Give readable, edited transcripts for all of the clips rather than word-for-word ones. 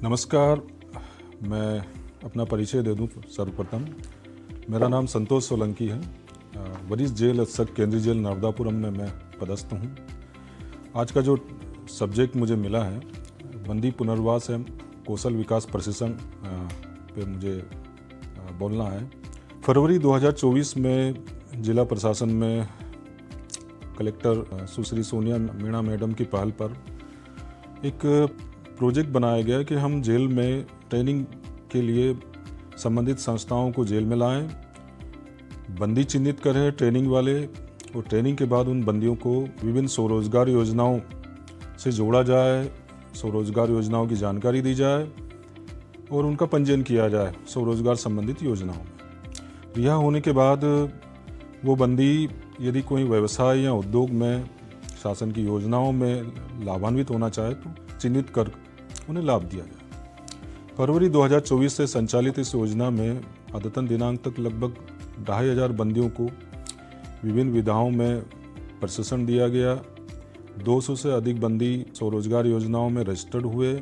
नमस्कार। मैं अपना परिचय दे दूं सर्वप्रथम। मेरा नाम संतोष सोलंकी है। वरिष्ठ जेल अधीक्षक केंद्रीय जेल नर्मदापुरम में मैं पदस्थ हूं। आज का जो सब्जेक्ट मुझे मिला है बंदी पुनर्वास एवं कौशल विकास प्रशिक्षण पे मुझे बोलना है। फरवरी 2024 में जिला प्रशासन में कलेक्टर सुश्री सोनिया मीणा मैडम की पहल पर एक प्रोजेक्ट बनाया गया कि हम जेल में ट्रेनिंग के लिए संबंधित संस्थाओं को जेल में लाएं, बंदी चिन्हित करें ट्रेनिंग वाले, और ट्रेनिंग के बाद उन बंदियों को विभिन्न स्वरोजगार योजनाओं से जोड़ा जाए, स्वरोजगार योजनाओं की जानकारी दी जाए और उनका पंजीयन किया जाए स्वरोजगार संबंधित योजनाओं में। रिहा होने के बाद वो बंदी यदि कोई व्यवसाय या उद्योग में शासन की योजनाओं में लाभान्वित होना चाहे तो चिन्हित कर उन्हें लाभ दिया जाए। फरवरी 2024 से संचालित इस योजना में अद्यतन दिनांक तक लगभग 2500 बंदियों को विभिन्न विधाओं में प्रशिक्षण दिया गया। 200 से अधिक बंदी स्वरोजगार योजनाओं में रजिस्टर्ड हुए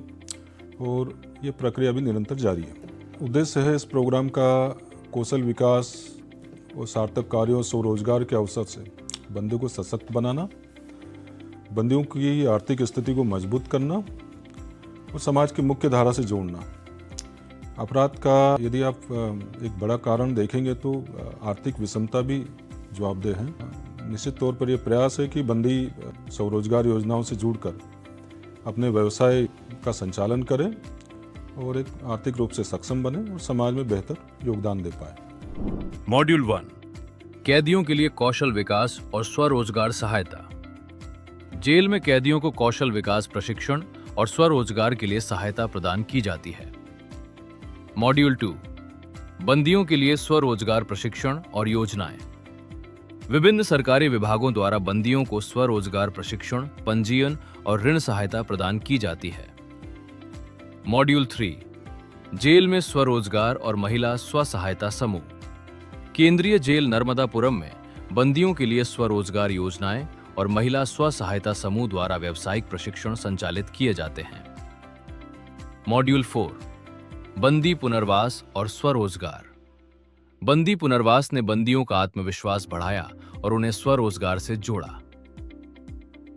और ये प्रक्रिया भी निरंतर जारी है। उद्देश्य है इस प्रोग्राम का कौशल विकास और सार्थक कार्यों और स्वरोजगार के अवसर से बंदियों को सशक्त बनाना, बंदियों की आर्थिक स्थिति को मजबूत करना और समाज की मुख्य धारा से जोड़ना। अपराध का यदि आप एक बड़ा कारण देखेंगे तो आर्थिक विषमता भी जवाबदेह है। निश्चित तौर पर यह प्रयास है कि बंदी स्वरोजगार योजनाओं से जुड़कर अपने व्यवसाय का संचालन करें और एक आर्थिक रूप से सक्षम बने और समाज में बेहतर योगदान दे पाए। मॉड्यूल 1 कैदियों के लिए कौशल विकास और स्वरोजगार सहायता। जेल में कैदियों को कौशल विकास प्रशिक्षण और स्वरोजगार के लिए सहायता प्रदान की जाती है। मॉड्यूल 2 बंदियों के लिए स्वरोजगार प्रशिक्षण और योजनाएं। विभिन्न सरकारी विभागों द्वारा बंदियों को स्वरोजगार प्रशिक्षण, पंजीयन और ऋण सहायता प्रदान की जाती है। मॉड्यूल 3 जेल में स्वरोजगार और महिला स्व सहायता समूह। केंद्रीय जेल नर्मदापुरम में बंदियों के लिए स्वरोजगार योजनाएं और महिला स्व सहायता समूह द्वारा व्यावसायिक प्रशिक्षण संचालित किए जाते हैं। मॉड्यूल 4 बंदी पुनर्वास और स्वरोजगार। बंदी पुनर्वास ने बंदियों का आत्मविश्वास बढ़ाया और उन्हें स्वरोजगार से जोड़ा।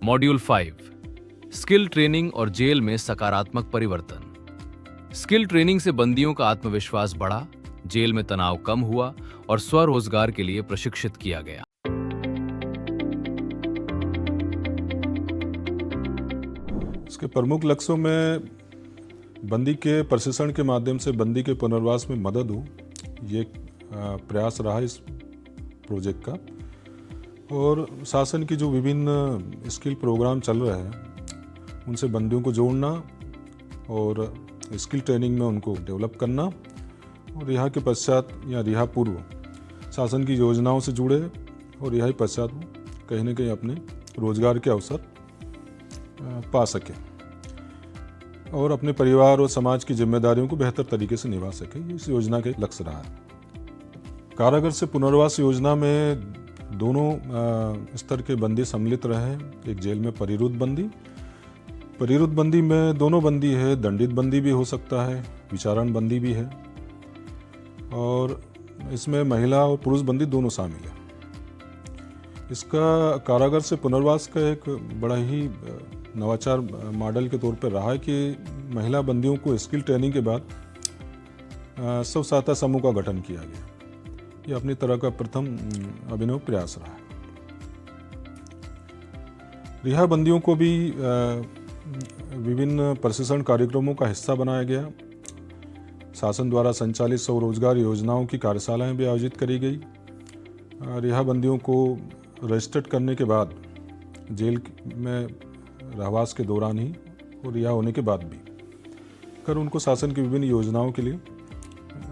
मॉड्यूल 5 स्किल ट्रेनिंग और जेल में सकारात्मक परिवर्तन। स्किल ट्रेनिंग से बंदियों का आत्मविश्वास बढ़ा, जेल में तनाव कम हुआ और स्वरोजगार के लिए प्रशिक्षित किया गया। इसके प्रमुख लक्ष्यों में बंदी के प्रशिक्षण के माध्यम से बंदी के पुनर्वास में मदद हो, ये प्रयास रहा इस प्रोजेक्ट का। और शासन की जो विभिन्न स्किल प्रोग्राम चल रहे हैं उनसे बंदियों को जोड़ना और स्किल ट्रेनिंग में उनको डेवलप करना और रिहा के पश्चात या रिहा पूर्व शासन की योजनाओं से जुड़े और रिहाई पश्चात कहीं न कहीं अपने रोजगार के अवसर पा सके और अपने परिवार और समाज की जिम्मेदारियों को बेहतर तरीके से निभा सके। इस योजना के लक्ष्य रहा है। कारागार से पुनर्वास योजना में दोनों स्तर के बंदी सम्मिलित रहे। एक जेल में परिरुद्ध बंदी में दोनों बंदी है, दंडित बंदी भी हो सकता है, विचारण बंदी भी है और इसमें महिला और पुरुष बंदी दोनों शामिल है। इसका कारागार से पुनर्वास का एक बड़ा ही नवाचार मॉडल के तौर पर रहा है कि महिला बंदियों को स्किल ट्रेनिंग के बाद स्व सहायता समूह का गठन किया गया। ये अपनी तरह का प्रथम अभिनव प्रयास रहा है। रिहा बंदियों को भी विभिन्न प्रशिक्षण कार्यक्रमों का हिस्सा बनाया गया। शासन द्वारा संचालित स्वरोजगार योजनाओं की कार्यशालाएं भी आयोजित करी गई। रिहा बंदियों को रजिस्टर्ड करने के बाद जेल में रहवास के दौरान ही और रिहा होने के बाद भी कर उनको शासन की विभिन्न योजनाओं के लिए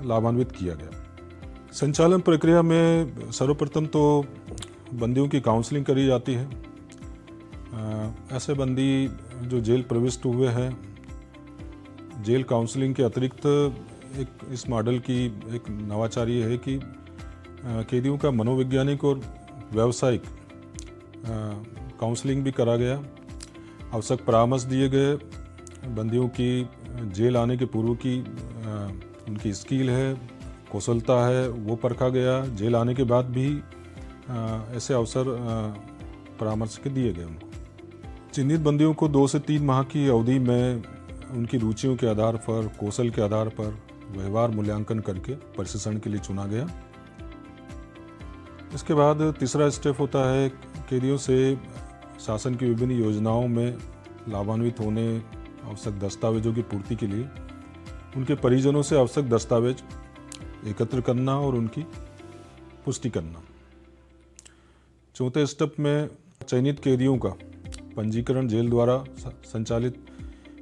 लाभान्वित किया गया। संचालन प्रक्रिया में सर्वप्रथम तो बंदियों की काउंसलिंग करी जाती है। ऐसे बंदी जो जेल प्रविष्ट हुए हैं, जेल काउंसलिंग के अतिरिक्त एक इस मॉडल की एक नवाचार ये है कि कैदियों का मनोवैज्ञानिक और व्यावसायिक काउंसलिंग भी करा गया, आवश्यक परामर्श दिए गए बंदियों की जेल आने के पूर्व की उनकी स्किल है, कौशलता है, वो परखा गया। जेल आने के बाद भी ऐसे अवसर परामर्श के दिए गए उनको। चिन्हित बंदियों को 2 से 3 माह की अवधि में उनकी रुचियों के आधार पर, कौशल के आधार पर व्यवहार मूल्यांकन करके प्रशिक्षण के लिए चुना गया। इसके बाद तीसरा स्टेप होता है कैदियों से शासन की विभिन्न योजनाओं में लाभान्वित होने आवश्यक दस्तावेजों की पूर्ति के लिए उनके परिजनों से आवश्यक दस्तावेज एकत्र करना और उनकी पुष्टि करना। चौथे स्टेप में चयनित कैदियों का पंजीकरण जेल द्वारा संचालित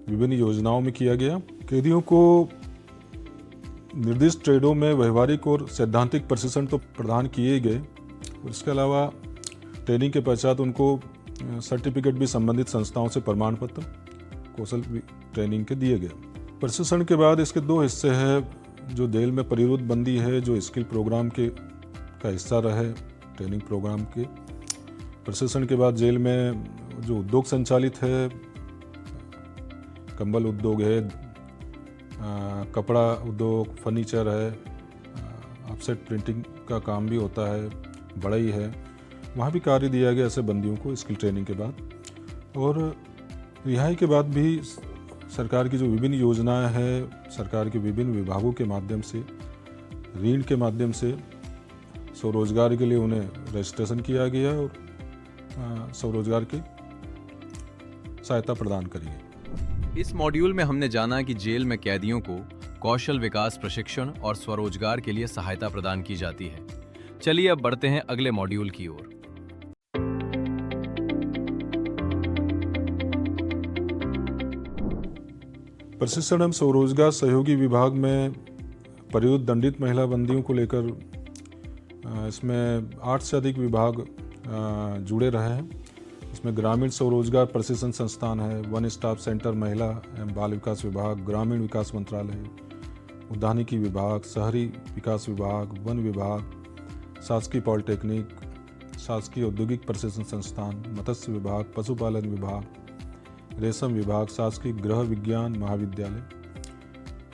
विभिन्न योजनाओं में किया गया। कैदियों को निर्दिष्ट ट्रेडों में व्यवहारिक और सैद्धांतिक प्रशिक्षण तो प्रदान किए गए और इसके अलावा ट्रेनिंग के पश्चात उनको सर्टिफिकेट भी संबंधित संस्थाओं से प्रमाण पत्र, कौशल ट्रेनिंग के दिए गए। प्रशिक्षण के बाद इसके 2 हिस्से हैं। जो जेल में परिरुद्ध बंदी है, जो स्किल प्रोग्राम का हिस्सा रहे, ट्रेनिंग प्रोग्राम के प्रशिक्षण के बाद जेल में जो उद्योग संचालित है, कंबल उद्योग है, कपड़ा उद्योग, फर्नीचर है, ऑफसेट प्रिंटिंग का काम भी होता है, बढ़ई है, वहाँ भी कार्य दिया गया ऐसे बंदियों को स्किल ट्रेनिंग के बाद। और रिहाई के बाद भी सरकार की जो विभिन्न योजनाएं हैं, सरकार के विभिन्न विभागों के माध्यम से, ऋण के माध्यम से स्वरोजगार के लिए उन्हें रजिस्ट्रेशन किया गया और स्वरोजगार की सहायता प्रदान करी है। इस मॉड्यूल में हमने जाना कि जेल में कैदियों को कौशल विकास प्रशिक्षण और स्वरोजगार के लिए सहायता प्रदान की जाती है। चलिए अब बढ़ते हैं अगले मॉड्यूल की ओर। प्रशिक्षण एवं स्वरोजगार सहयोगी विभाग में परिरुद्ध दंडित महिला बंदियों को लेकर इसमें 8 से अधिक विभाग जुड़े रहे हैं। इसमें ग्रामीण स्वरोजगार प्रशिक्षण संस्थान है, वन स्टॉप सेंटर महिला एवं बाल विकास विभाग, ग्रामीण विकास मंत्रालय, उद्यानिकी विभाग, शहरी विकास विभाग, वन विभाग, शासकीय पॉलिटेक्निक, शासकीय औद्योगिक प्रशिक्षण संस्थान, मत्स्य विभाग, पशुपालन विभाग, रेशम विभाग, शासकीय गृह विज्ञान महाविद्यालय।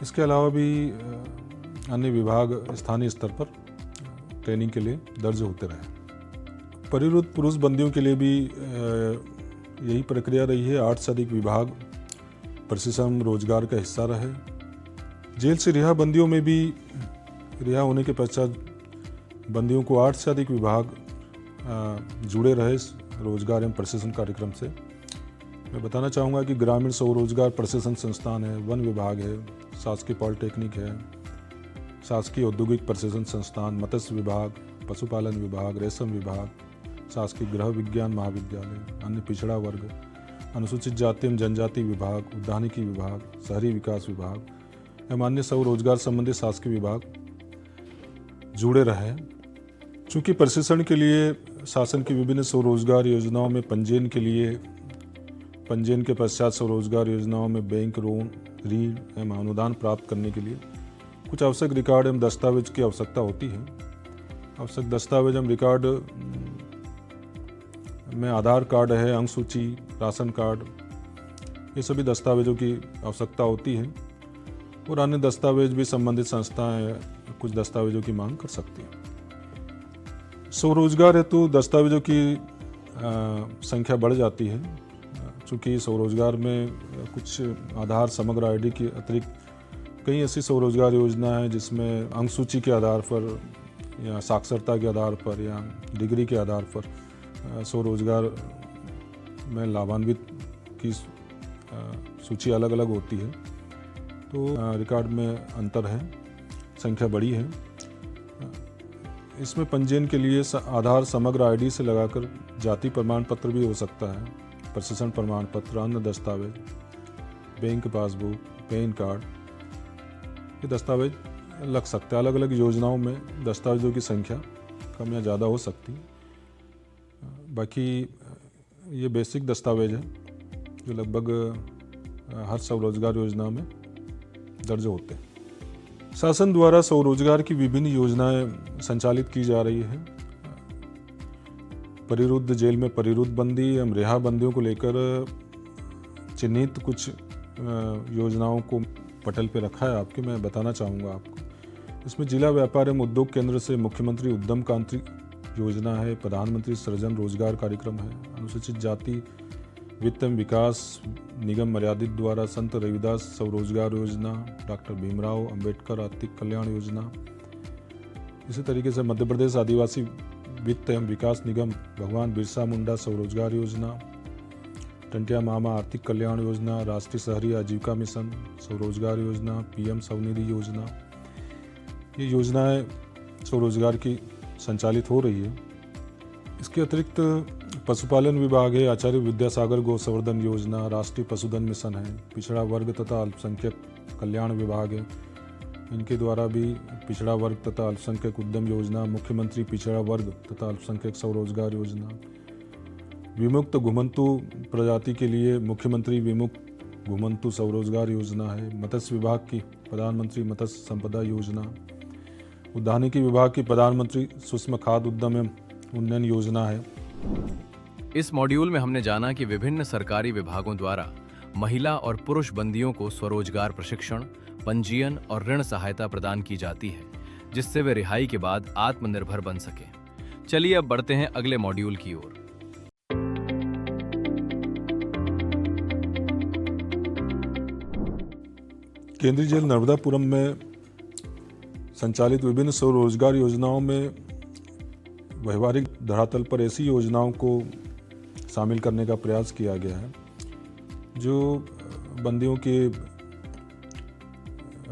इसके अलावा भी अन्य विभाग स्थानीय स्तर पर ट्रेनिंग के लिए दर्ज होते रहे। परिरुद्ध पुरुष बंदियों के लिए भी यही प्रक्रिया रही है। 8 से अधिक विभाग प्रशिक्षण रोजगार का हिस्सा रहे। जेल से रिहा बंदियों में भी रिहा होने के पश्चात बंदियों को 8 से अधिक विभाग जुड़े रहे रोजगार एवं प्रशिक्षण कार्यक्रम से। मैं बताना चाहूँगा कि ग्रामीण स्वरोजगार प्रशिक्षण संस्थान है, वन विभाग है, शासकीय पॉलिटेक्निक है, शासकीय औद्योगिक प्रशिक्षण संस्थान, मत्स्य विभाग, पशुपालन विभाग, रेशम विभाग, शासकीय गृह विज्ञान महाविद्यालय, अन्य पिछड़ा वर्ग, अनुसूचित जाति एवं जनजाति विभाग, उद्यानिकी विभाग, शहरी विकास विभाग एवं अन्य स्वरोजगार संबंधित शासकीय विभाग जुड़े रहे। चूँकि प्रशिक्षण के लिए शासन की विभिन्न स्वरोजगार योजनाओं में पंजीयन के पश्चात स्वरोजगार योजनाओं में बैंक ऋण एवं अनुदान प्राप्त करने के लिए कुछ आवश्यक रिकॉर्ड एवं दस्तावेज की आवश्यकता होती है। आवश्यक दस्तावेज एवं रिकॉर्ड में आधार कार्ड है, अंक सूची, राशन कार्ड, ये सभी दस्तावेजों की आवश्यकता होती है और अन्य दस्तावेज भी संबंधित संस्थाएं कुछ दस्तावेजों की मांग कर सकती हैं। स्वरोजगार हेतु दस्तावेजों की संख्या बढ़ जाती है। चूँकि स्वरोजगार में कुछ आधार, समग्र आईडी के अतिरिक्त कई ऐसी स्वरोजगार योजना है जिसमें अंक सूची के आधार पर या साक्षरता के आधार पर या डिग्री के आधार पर स्वरोजगार में लाभान्वित की सूची अलग अलग होती है। तो रिकॉर्ड में अंतर है, संख्या बड़ी है। इसमें पंजीयन के लिए आधार समग्र आईडी से लगाकर जाति प्रमाण पत्र भी हो सकता है, प्रशिक्षण प्रमाण पत्र, अन्य दस्तावेज, बैंक पासबुक, पैन कार्ड, ये दस्तावेज लग सकते हैं। अलग अलग योजनाओं में दस्तावेजों की संख्या कम या ज़्यादा हो सकती है। बाकी ये बेसिक दस्तावेज है जो लगभग हर स्वरोजगार योजना में दर्ज होते हैं। शासन द्वारा स्वरोजगार की विभिन्न योजनाएं संचालित की जा रही है। परिरुद्ध जेल में परिरुद्ध बंदी एवं रिहा बंदियों को लेकर चिन्हित कुछ योजनाओं को पटल पे रखा है आपके, मैं बताना चाहूँगा आपको। इसमें जिला व्यापार एवं उद्योग केंद्र से मुख्यमंत्री उद्यम क्रांति योजना है, प्रधानमंत्री सृजन रोजगार कार्यक्रम है, अनुसूचित जाति वित्त एवं विकास निगम मर्यादित द्वारा संत रविदास स्वरोजगार योजना, डॉक्टर भीमराव अंबेडकर आर्थिक कल्याण योजना। इसी तरीके से मध्य प्रदेश आदिवासी वित्त एवं विकास निगम भगवान बिरसा मुंडा स्वरोजगार योजना, टंटिया मामा आर्थिक कल्याण योजना, राष्ट्रीय शहरी आजीविका मिशन स्वरोजगार योजना, पीएम स्वनिधि योजना। ये योजनाएं स्वरोजगार की संचालित हो रही है। इसके अतिरिक्त पशुपालन विभाग है, आचार्य विद्यासागर गौ संवर्धन योजना, राष्ट्रीय पशुधन मिशन है, पिछड़ा वर्ग तथा अल्पसंख्यक कल्याण विभाग है, इनके द्वारा भी पिछड़ा वर्ग तथा अल्पसंख्यक उद्यम योजना, मुख्यमंत्री पिछड़ा वर्ग तथा अल्पसंख्यक स्वरोजगार योजना, विमुक्त घुमंतु प्रजाति के लिए मुख्यमंत्री विमुक्त घुमंतु स्वरोजगार योजना है, मत्स्य विभाग की प्रधानमंत्री मत्स्य संपदा योजना, उद्यानिकी विभाग की प्रधानमंत्री सूक्ष्म खाद्य उद्यम एवं उन्नयन योजना है। इस मॉड्यूल में हमने जाना कि विभिन्न सरकारी विभागों द्वारा महिला और पुरुष बंदियों को स्वरोजगार प्रशिक्षण, पंजीयन और ऋण सहायता प्रदान की जाती है, जिससे वे रिहाई के बाद आत्मनिर्भर बन सकें। चलिए अब बढ़ते हैं अगले मॉड्यूल की ओर। केंद्रीय जेल नर्मदापुरम में संचालित विभिन्न स्वरोजगार योजनाओं में व्यवहारिक धरातल पर ऐसी योजनाओं को शामिल करने का प्रयास किया गया है जो बंदियों के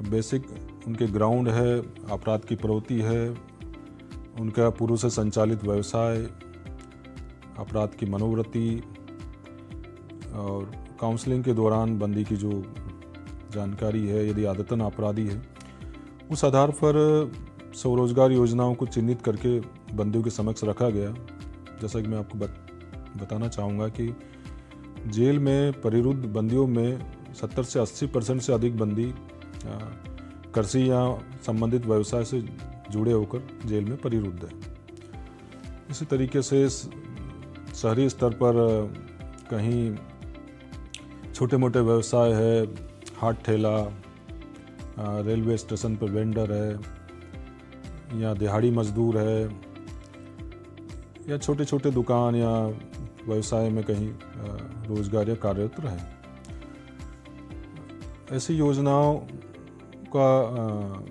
बेसिक उनके ग्राउंड है, अपराध की प्रवृत्ति है, उनका पूर्व से संचालित व्यवसाय, अपराध की मनोवृत्ति और काउंसलिंग के दौरान बंदी की जो जानकारी है, यदि आदतन अपराधी है, उस आधार पर स्वरोजगार योजनाओं को चिन्हित करके बंदियों के समक्ष रखा गया। जैसा कि मैं आपको बताना चाहूँगा कि जेल में परिरुद्ध बंदियों में 70 से 80% से अधिक बंदी कृषि या संबंधित व्यवसाय से जुड़े होकर जेल में परिरुद्ध है। इसी तरीके से शहरी स्तर पर कहीं छोटे मोटे व्यवसाय है, हाट ठेला, रेलवे स्टेशन पर वेंडर है या दिहाड़ी मजदूर है या छोटे छोटे दुकान या व्यवसाय में कहीं रोजगार या कार्यरत रहे। ऐसी योजनाओं का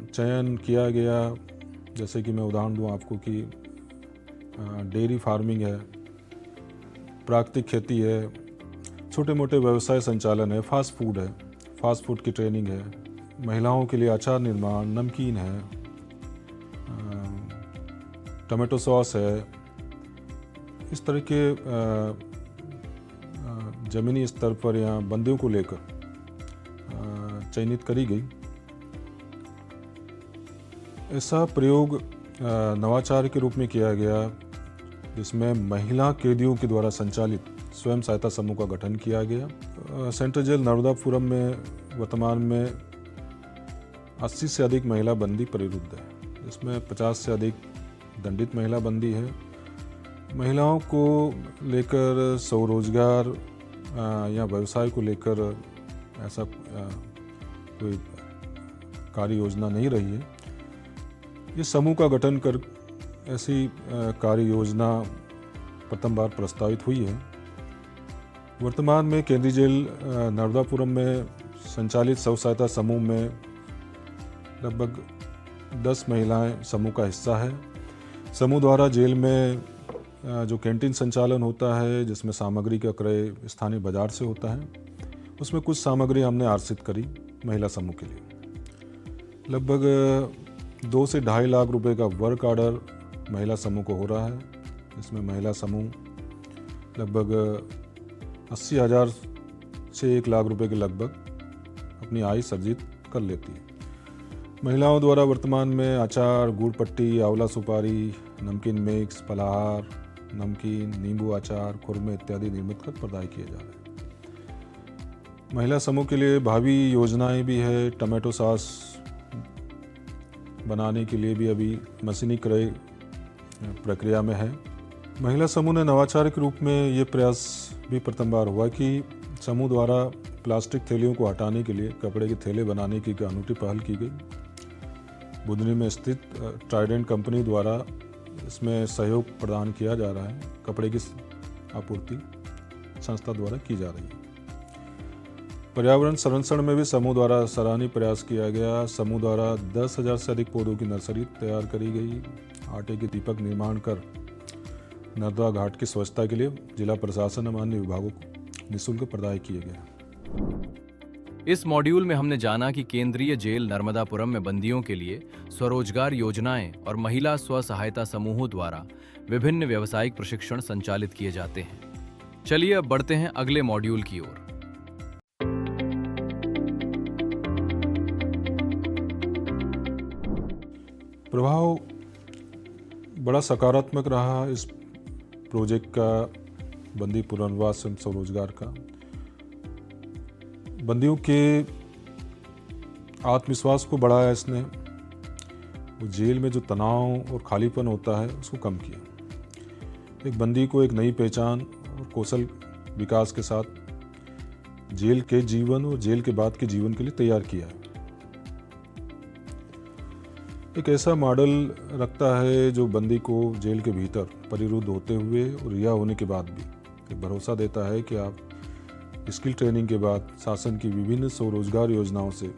चयन किया गया, जैसे कि मैं उदाहरण दूं आपको कि डेयरी फार्मिंग है, प्राकृतिक खेती है, छोटे मोटे व्यवसाय संचालन है, फास्ट फूड की ट्रेनिंग है, महिलाओं के लिए अचार निर्माण, नमकीन है, टमाटो सॉस है। इस तरह के ज़मीनी स्तर पर या बंदियों को लेकर चयनित करी गई। ऐसा प्रयोग नवाचार के रूप में किया गया जिसमें महिला कैदियों के द्वारा संचालित स्वयं सहायता समूह का गठन किया गया। सेंट्रल जेल नर्मदापुरम में वर्तमान में 80 से अधिक महिला बंदी परिरुद्ध है, जिसमें 50 से अधिक दंडित महिला बंदी है। महिलाओं को लेकर स्वरोजगार या व्यवसाय को लेकर ऐसा कोई कार्य योजना नहीं रही है। ये समूह का गठन कर ऐसी कार्य योजना प्रथम बार प्रस्तावित हुई है। वर्तमान में केंद्रीय जेल नर्मदापुरम में संचालित स्व सहायता समूह में लगभग 10 महिलाएं समूह का हिस्सा है। समूह द्वारा जेल में जो कैंटीन संचालन होता है, जिसमें सामग्री का क्रय स्थानीय बाजार से होता है, उसमें कुछ सामग्री हमने आर्जित करी महिला समूह के लिए। लगभग 2 से 2.5 लाख रुपए का वर्क ऑर्डर महिला समूह को हो रहा है, जिसमें महिला समूह लगभग 80,000 से 1 लाख रुपए के लगभग अपनी आय सर्जित कर लेती है। महिलाओं द्वारा वर्तमान में अचार, गुड़ पट्टी, आंवला सुपारी, नमकीन मिक्स, फलाहार, नमकीन, नींबू अचार, खुरमे इत्यादि निर्मित कर प्रदाय किए जा रहे हैं। महिला समूह के लिए भावी योजनाएं भी है। टमाटो सॉस बनाने के लिए भी अभी मशीनी क्रय प्रक्रिया में है। महिला समूह ने नवाचार के रूप में ये प्रयास भी प्रथम बार हुआ कि समूह द्वारा प्लास्टिक थैलियों को हटाने के लिए कपड़े के थैले बनाने की एक अनूठी पहल की गई। बुधनी में स्थित ट्राइडेंट कंपनी द्वारा इसमें सहयोग प्रदान किया जा रहा है। कपड़े की आपूर्ति संस्था द्वारा की जा रही है। पर्यावरण संरक्षण में भी समूह द्वारा सराहनीय प्रयास किया गया। समूह द्वारा 10,000 से अधिक पौधों की नर्सरी तैयार करी गई। आटे के दीपक निर्माण कर नर्मदा घाट की स्वच्छता के लिए जिला प्रशासन और अन्य विभागों को निःशुल्क प्रदाय किए गए। इस मॉड्यूल में हमने जाना कि केंद्रीय जेल नर्मदापुरम में बंदियों के लिए स्वरोजगार योजनाएं और महिला स्व सहायता समूहों द्वारा विभिन्न व्यावसायिक प्रशिक्षण संचालित किए जाते हैं। चलिए अब बढ़ते हैं अगले मॉड्यूल की ओर। प्रभाव बड़ा सकारात्मक रहा इस प्रोजेक्ट का, बंदी पुनर्वास एवं स्वरोजगार का। बंदियों के आत्मविश्वास को बढ़ाया इसने। वो जेल में जो तनाव और खालीपन होता है उसको कम किया। एक बंदी को एक नई पहचान और कौशल विकास के साथ जेल के जीवन और जेल के बाद के जीवन के लिए तैयार किया है। एक ऐसा मॉडल रखता है जो बंदी को जेल के भीतर परिरुद्ध होते हुए और रिहा होने के बाद भी एक भरोसा देता है कि आप स्किल ट्रेनिंग के बाद शासन की विभिन्न स्वरोजगार योजनाओं से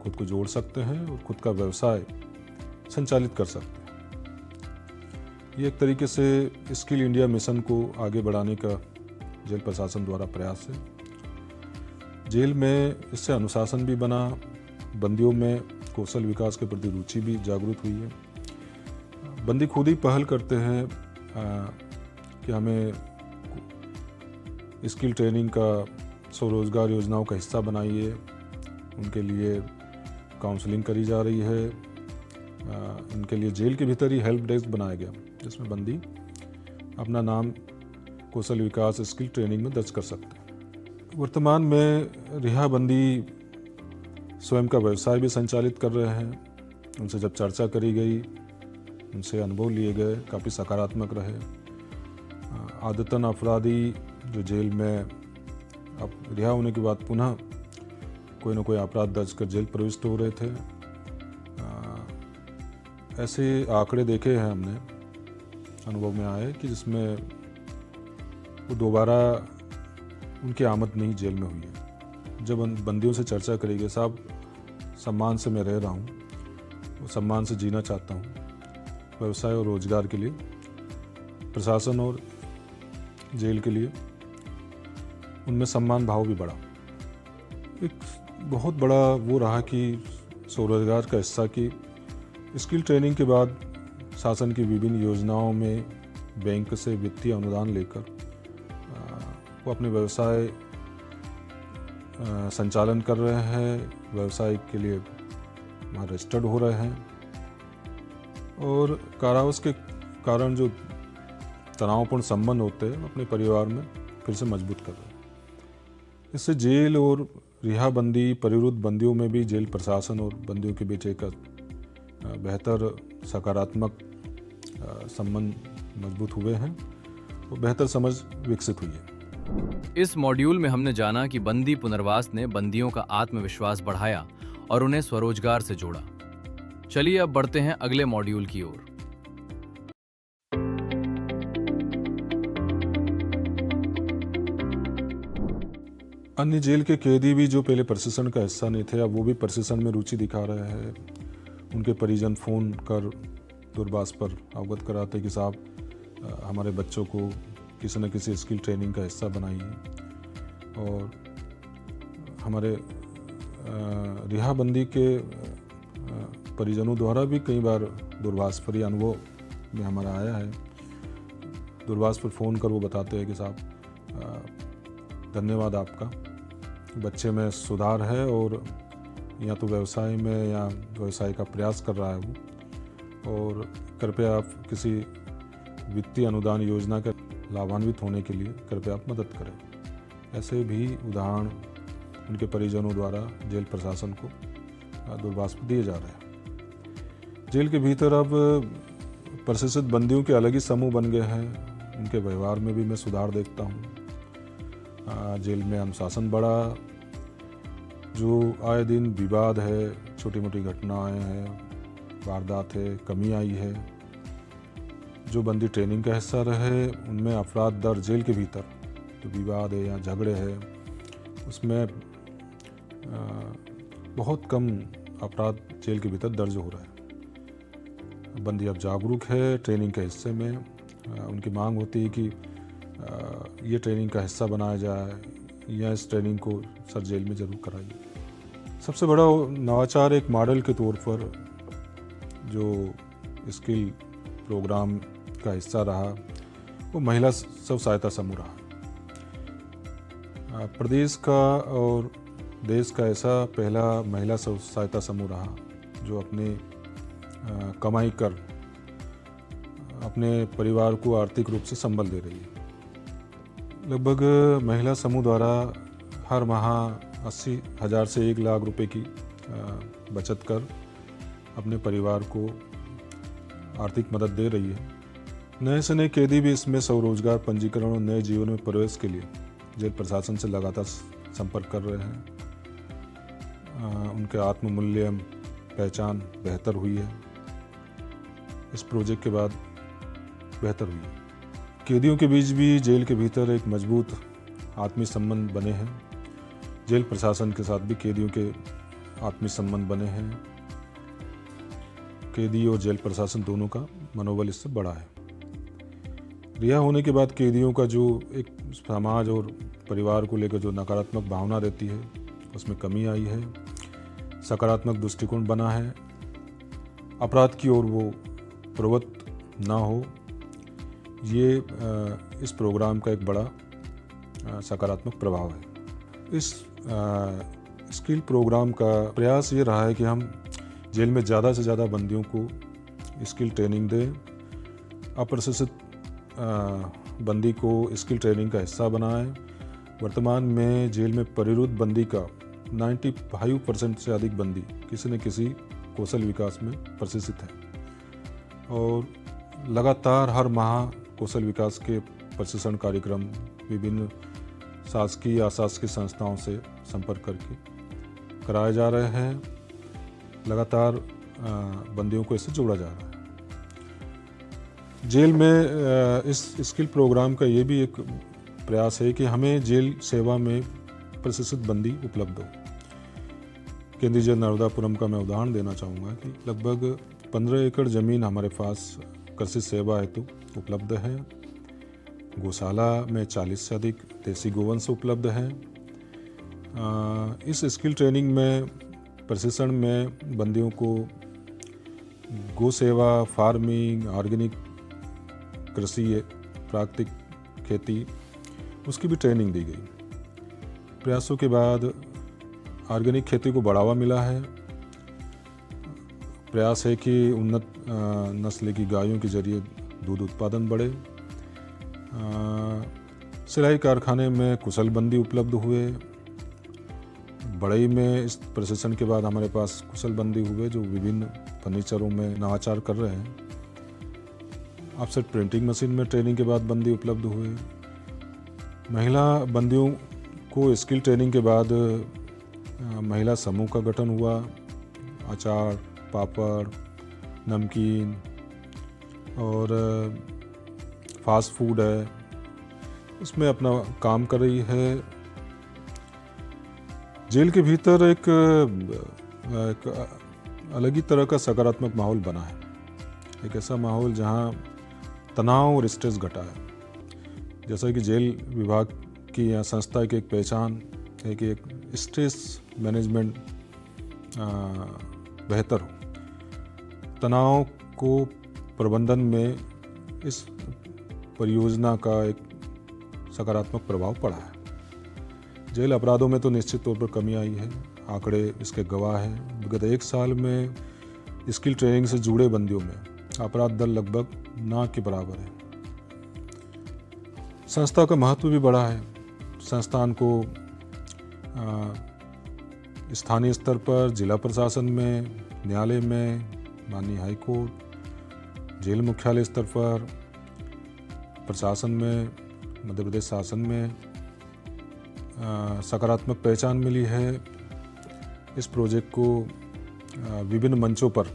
खुद को जोड़ सकते हैं और खुद का व्यवसाय संचालित कर सकते हैं। ये एक तरीके से स्किल इंडिया मिशन को आगे बढ़ाने का जेल प्रशासन द्वारा प्रयास है। जेल में इससे अनुशासन भी बना, बंदियों में कौशल विकास के प्रति रुचि भी जागरूक हुई है। बंदी खुद ही पहल करते हैं कि हमें स्किल ट्रेनिंग का स्वरोजगार योजनाओं का हिस्सा बनाइए। उनके लिए काउंसलिंग करी जा रही है। उनके लिए जेल के भीतर ही हेल्प डेस्क बनाया गया जिसमें बंदी अपना नाम कौशल विकास स्किल ट्रेनिंग में दर्ज कर सकते हैं। वर्तमान में रिहा बंदी स्वयं का व्यवसाय भी संचालित कर रहे हैं। उनसे जब चर्चा करी गई, उनसे अनुभव लिए गए, काफ़ी सकारात्मक रहे। आदतन अपराधी जो जेल में अब रिहा होने के बाद पुनः कोई ना कोई अपराध दर्ज कर जेल प्रविष्ट हो रहे थे। ऐसे आंकड़े देखे हैं हमने, अनुभव में आए कि जिसमें वो दोबारा उनकी आमद नहीं जेल में हुई है। जब बंदियों से चर्चा करी गई, साहब सम्मान से मैं रह रहा हूँ, वो सम्मान से जीना चाहता हूँ, व्यवसाय और रोजगार के लिए, प्रशासन और जेल के लिए उनमें सम्मान भाव भी बढ़ा। एक बहुत बड़ा वो रहा कि स्वरोजगार का हिस्सा की स्किल ट्रेनिंग के बाद शासन की विभिन्न योजनाओं में बैंक से वित्तीय अनुदान लेकर वो अपने व्यवसाय संचालन कर रहे हैं, व्यवसाय के लिए वहाँ रजिस्टर्ड हो रहे हैं और कारावास के कारण जो तनावपूर्ण संबंध होते हैं अपने परिवार में फिर से मजबूत कर रहे हैं। इससे जेल और रिहा बंदी परिरुद्ध बंदियों में भी जेल प्रशासन और बंदियों के बीच एक बेहतर सकारात्मक संबंध मजबूत हुए हैं और बेहतर समझ विकसित हुई है। इस मॉड्यूल में हमने जाना कि बंदी पुनर्वास ने बंदियों का आत्मविश्वास बढ़ाया और उन्हें स्वरोजगार से जोड़ा। चलिए अब बढ़ते हैं अगले मॉड्यूल की ओर। अन्य जेल के कैदी भी जो पहले प्रशिक्षण का हिस्सा नहीं थे, अब वो भी प्रशिक्षण में रुचि दिखा रहे हैं। उनके परिजन फ़ोन कर दूरभाष पर अवगत कराते कि साहब हमारे बच्चों को किसी न किसी स्किल ट्रेनिंग का हिस्सा बनाइए। और हमारे रिहाबंदी के परिजनों द्वारा भी कई बार दूरभाष पर ही अनुभव में हमारा आया है। दूरभाष पर फ़ोन कर वो बताते हैं कि साहब धन्यवाद आपका, बच्चे में सुधार है और या तो व्यवसाय में या व्यवसाय का प्रयास कर रहा है वो, और कृपया आप किसी वित्तीय अनुदान योजना का लाभान्वित होने के लिए कृपया आप मदद करें। ऐसे भी उदाहरण उनके परिजनों द्वारा जेल प्रशासन को दूरभाष पर दिए जा रहे हैं। जेल के भीतर अब प्रशिक्षित बंदियों के अलग ही समूह बन गए हैं। उनके व्यवहार में भी मैं सुधार देखता हूँ। जेल में अनुशासन बढ़ा, जो आए दिन विवाद है, छोटी मोटी घटनाएं हैं, वारदात है, कमी आई है। जो बंदी ट्रेनिंग का हिस्सा रहे उनमें अपराध दर जेल के भीतर जो विवाद है या झगड़े है उसमें बहुत कम अपराध जेल के भीतर दर्ज हो रहा है। बंदी अब जागरूक है ट्रेनिंग के हिस्से में। उनकी मांग होती है कि ये ट्रेनिंग का हिस्सा बनाया जाए या इस ट्रेनिंग को सर जेल में ज़रूर कराइए। सबसे बड़ा नवाचार एक मॉडल के तौर पर जो स्किल प्रोग्राम का हिस्सा रहा वो महिला स्व सहायता समूह रहा। प्रदेश का और देश का ऐसा पहला महिला स्व सहायता समूह रहा जो अपने कमाई कर अपने परिवार को आर्थिक रूप से संबल दे रही है। लगभग महिला समूह द्वारा हर माह 80,000 से 1 लाख रुपए की बचत कर अपने परिवार को आर्थिक मदद दे रही है। नए से नए कैदी भी इसमें स्वरोजगार पंजीकरण और नए जीवन में प्रवेश के लिए जेल प्रशासन से लगातार संपर्क कर रहे हैं। उनके आत्ममूल्य पहचान बेहतर हुई है, इस प्रोजेक्ट के बाद बेहतर हुई है। कैदियों के बीच भी जेल के भीतर एक मजबूत आत्मीय संबंध बने हैं। जेल प्रशासन के साथ भी कैदियों के आत्मीय संबंध बने हैं। कैदी और जेल प्रशासन दोनों का मनोबल इससे बढ़ा है। रिहा होने के बाद कैदियों का जो एक समाज और परिवार को लेकर जो नकारात्मक भावना रहती है उसमें कमी आई है। सकारात्मक दृष्टिकोण बना है। अपराध की ओर वो प्रवृत्त ना हो, ये इस प्रोग्राम का एक बड़ा सकारात्मक प्रभाव है। इस स्किल प्रोग्राम का प्रयास ये रहा है कि हम जेल में ज़्यादा से ज़्यादा बंदियों को स्किल ट्रेनिंग दें, अप्रशिक्षित बंदी को स्किल ट्रेनिंग का हिस्सा बनाएं। वर्तमान में जेल में परिरुद्ध बंदी का 95% से अधिक बंदी किसी न किसी कौशल विकास में प्रशिक्षित है और लगातार हर माह कौशल विकास के प्रशिक्षण कार्यक्रम विभिन्न शासकीय अशासकीय संस्थाओं से संपर्क करके कराए जा रहे हैं। लगातार बंदियों को इससे जोड़ा जा रहा है। जेल में इस स्किल प्रोग्राम का ये भी एक प्रयास है कि हमें जेल सेवा में प्रशिक्षित बंदी उपलब्ध हो। केंद्रीय जेल नर्मदापुरम का मैं उदाहरण देना चाहूँगा कि लगभग 15 एकड़ ज़मीन हमारे पास कृषि सेवा हेतु उपलब्ध है। गौशाला में 40 से अधिक देसी गोवंश उपलब्ध हैं। इस स्किल ट्रेनिंग में प्रशिक्षण में बंदियों को गौ सेवा, फार्मिंग, ऑर्गेनिक कृषि, प्राकृतिक खेती उसकी भी ट्रेनिंग दी गई। प्रयासों के बाद ऑर्गेनिक खेती को बढ़ावा मिला है। प्रयास है कि उन्नत नस्ल की गायों के जरिए दूध उत्पादन बढ़े। सिलाई कारखाने में कुशल बंदी उपलब्ध हुए। बढ़ई में इस प्रशिक्षण के बाद हमारे पास कुशल बंदी हुए जो विभिन्न फर्नीचरों में नवाचार कर रहे हैं। ऑफसेट प्रिंटिंग मशीन में ट्रेनिंग के बाद बंदी उपलब्ध हुए। महिला बंदियों को स्किल ट्रेनिंग के बाद महिला समूह का गठन हुआ। अचार, पापड़, नमकीन और फास्ट फूड है उसमें अपना काम कर रही है। जेल के भीतर एक अलग ही तरह का सकारात्मक माहौल बना है। एक ऐसा माहौल जहां तनाव और स्ट्रेस घटा है। जैसा कि जेल विभाग की या संस्था की एक पहचान है कि एक स्ट्रेस मैनेजमेंट बेहतर हो। तनाव को प्रबंधन में इस परियोजना का एक सकारात्मक प्रभाव पड़ा है। जेल अपराधों में तो निश्चित तौर पर कमी आई है। आंकड़े इसके गवाह हैं। विगत 1 साल में स्किल ट्रेनिंग से जुड़े बंदियों में अपराध दर लगभग ना के बराबर है। संस्था का महत्व भी बढ़ा है। संस्थान को स्थानीय स्तर पर, जिला प्रशासन में, न्यायालय में, माननीय हाई कोर्ट, जेल मुख्यालय स्तर पर, प्रशासन में, मध्य प्रदेश शासन में सकारात्मक पहचान मिली है इस प्रोजेक्ट को विभिन्न मंचों पर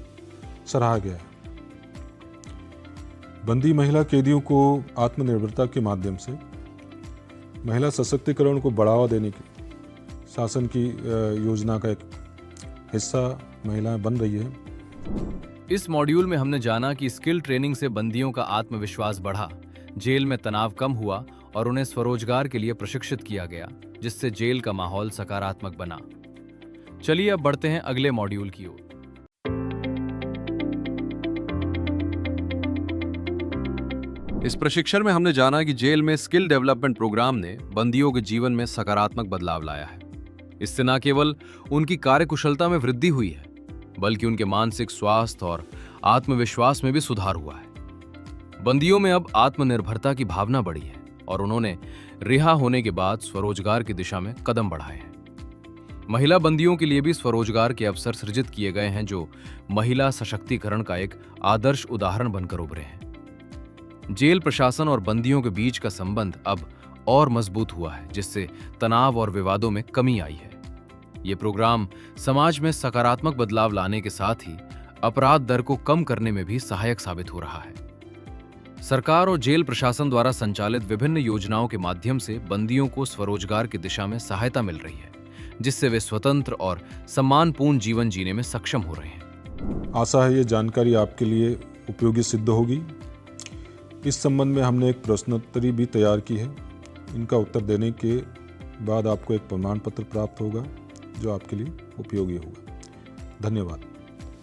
सराहा गया है। बंदी महिला कैदियों को आत्मनिर्भरता के माध्यम से महिला सशक्तिकरण को बढ़ावा देने की शासन की योजना का एक हिस्सा महिलाएं बन रही है। इस मॉड्यूल में हमने जाना कि स्किल ट्रेनिंग से बंदियों का आत्मविश्वास बढ़ा, जेल में तनाव कम हुआ और उन्हें स्वरोजगार के लिए प्रशिक्षित किया गया, जिससे जेल का माहौल सकारात्मक बना। चलिए अब बढ़ते हैं अगले मॉड्यूल की ओर। इस प्रशिक्षण में हमने जाना कि जेल में स्किल डेवलपमेंट प्रोग्राम ने बंदियों के जीवन में सकारात्मक बदलाव लाया है। इससे न केवल उनकी कार्यकुशलता में वृद्धि हुई है, बल्कि उनके मानसिक स्वास्थ्य और आत्मविश्वास में भी सुधार हुआ है। बंदियों में अब आत्मनिर्भरता की भावना बढ़ी है और उन्होंने रिहा होने के बाद स्वरोजगार की दिशा में कदम बढ़ाए हैं। महिला बंदियों के लिए भी स्वरोजगार के अवसर सृजित किए गए हैं, जो महिला सशक्तिकरण का एक आदर्श उदाहरण बनकर उभरे हैं। जेल प्रशासन और बंदियों के बीच का संबंध अब और मजबूत हुआ है, जिससे तनाव और विवादों में कमी आई है। ये प्रोग्राम समाज में सकारात्मक बदलाव लाने के साथ ही अपराध दर को कम करने में भी सहायक साबित हो रहा है। सरकार और जेल प्रशासन द्वारा संचालित विभिन्न योजनाओं के माध्यम से बंदियों को स्वरोजगार की दिशा में सहायता मिल रही है, जिससे वे स्वतंत्र और सम्मानपूर्ण जीवन जीने में सक्षम हो रहे हैं। आशा है ये जानकारी आपके लिए उपयोगी सिद्ध होगी। इस संबंध में हमने एक प्रश्नोत्तरी भी तैयार की है। इनका उत्तर देने के बाद आपको एक प्रमाण पत्र प्राप्त होगा, जो आपके लिए उपयोगी होगा। धन्यवाद।